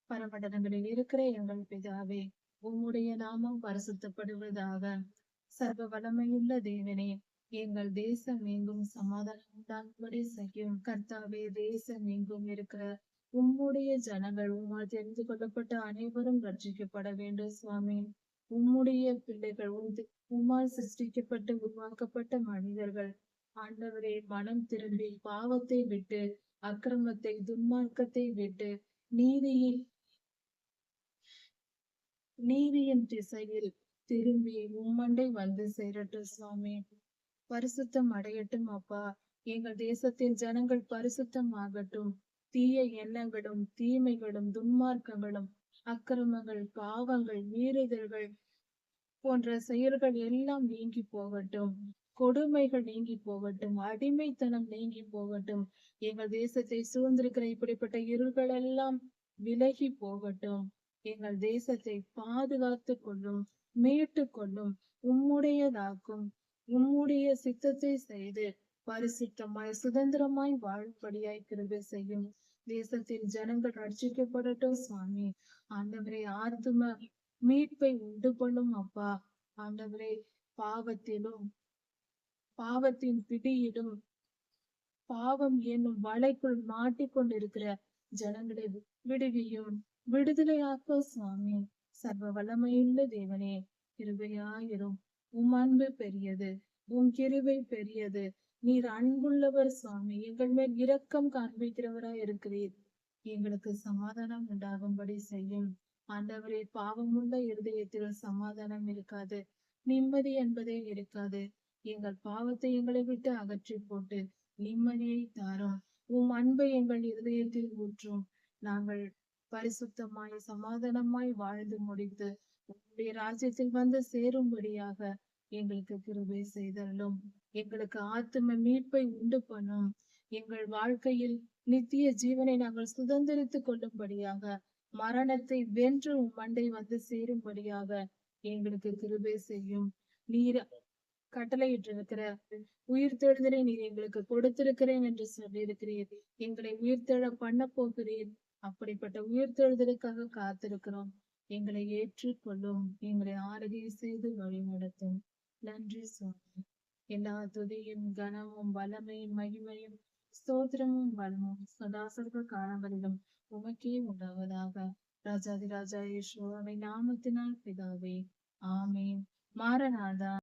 பரமண்டலங்களில் இருக்கிற எங்கள் பிதாவே, உம்முடைய நாமம் பரிசுத்தப்படுவதாக. சர்வ வல்லமையுள்ள தேவனே, எங்கள் தேசம் எங்கும் சமாதானம் உண்டாகும்படி செய்யும். கர்த்தாவே, தேசம் எங்கும் இருக்கிற உம்முடைய ஜனங்கள் உம்மால் தெரிந்து கொள்ளப்பட்ட அனைவரும் ரட்சிக்கப்பட வேண்டும் சுவாமி. உம்முடைய பிள்ளைகள் உம்மால் சிருஷ்டிக்கப்பட்டு உருவாக்கப்பட்ட மனிதர்கள் ஆண்டவரே மனம் திரும்பி பாவத்தை விட்டு அக்கிரமத்தை துன்மார்க்கத்தை விட்டு நீதியில் நீதியின் திசையில் திரும்பி உம்மண்டை வந்து சேரட்டும் சுவாமி. பரிசுத்தம் அடையட்டும் அப்பா. எங்கள் தேசத்தின் ஜனங்கள் பரிசுத்தம் ஆகட்டும். தீய எண்ணங்களும் தீமைகளும் துன்மார்க்கங்களும் அக்கிரமங்கள் பாவங்கள் மீறுதல்கள் போன்ற செயல்கள் எல்லாம் நீங்கி போகட்டும். கொடுமைகள் நீங்கி போகட்டும். அடிமைத்தனம் நீங்கி போகட்டும். எங்கள் தேசத்தை சூழ்ந்திருக்கிற இப்படிப்பட்ட இருள்கள் எல்லாம் விலகி போகட்டும். எங்கள் தேசத்தை பாதுகாத்து கொள்ளும், மீட்டு கொள்ளும், உம்முடையதாக்கும். உம்முடைய சித்தத்தை செய்து பரிசுத்தமாய் சுதந்திரமாய் வாழும்படியாய் கிருபை செய்யும். தேசத்தில் ஜனங்கள் ரட்சிக்கப்படட்டும் சுவாமி. ஆண்டவரே, ஆத்தும மீட்பை உண்டு பண்ணும் அப்பா. ஆண்டவரே, பாவத்திலும் பாவத்தின் பிடியிலும் பாவம் என்னும் வலைக்குள் மாட்டிக்கொண்டிருக்கிற ஜனங்களை விடுவியும், விடுதலையாக்க சுவாமி. சர்வ வல்லமையுள்ள தேவனே, கிருபையாயிரும். உம் அன்பு பெரியது, உம் கிருபை பெரியது. நீர் அன்புள்ளவர் சுவாமி. எங்கள் மேல் இரக்கம் காண்பிக்கிறவராய் இருக்கிறீர். எங்களுக்கு சமாதானம் உண்டாகும்படி செய்யும். ஆண்டவரே, பாவமுள்ள இருதயத்தில் சமாதானம் இருக்காது, நிம்மதி என்பதே இருக்காது. எங்கள் பாவத்தை எங்களை விட்டு அகற்றி போட்டு நிம்மதியை தாரும். உம் அன்பை எங்கள் இருதயத்தில் ஊற்றும். நாங்கள் பரிசுத்தமாய் சமாதானமாய் வாழ்ந்து முடித்து உங்களுடைய ராஜ்யத்தில் வந்து சேரும்படியாக எங்களுக்கு கிருபை செய்தலும். எங்களுக்கு ஆத்தும மீட்பை உண்டு பண்ணும். எங்கள் வாழ்க்கையில் நித்திய ஜீவனை நாங்கள் சுதந்திரித்துக் கொள்ளும்படியாக, மரணத்தை வென்று உம் மண்டை வந்து சேரும்படியாக எங்களுக்கு கிருபை செய்யும். நீர் கட்டளையிட்டிருக்கிற உயிர்த்தெழுதலை நீர் எங்களுக்கு கொடுத்திருக்கிறேன் என்று சொல்லியிருக்கிறீர். எங்களை உயிர்த்தெழ பண்ண போகிறீர். அப்படிப்பட்ட உயிர்த்தெழுதலுக்காக காத்திருக்கிறோம். எங்களை ஏற்றுக்கொள்ளும். எங்களை ஆறுகை செய்து வழிநடத்தும். நன்றி சுவாமி. எல்லா துதியும் கனமும் வல்லமையும் மகிமையும் ஸ்தோத்திரமும் வளமும் சதாசர்வ காலங்களிலும் உமக்கே உண்டாவதாக. ராஜாதி ராஜா இயேசுவின் நாமத்தினால் பிதாவே, ஆமீன். மாரநாதா.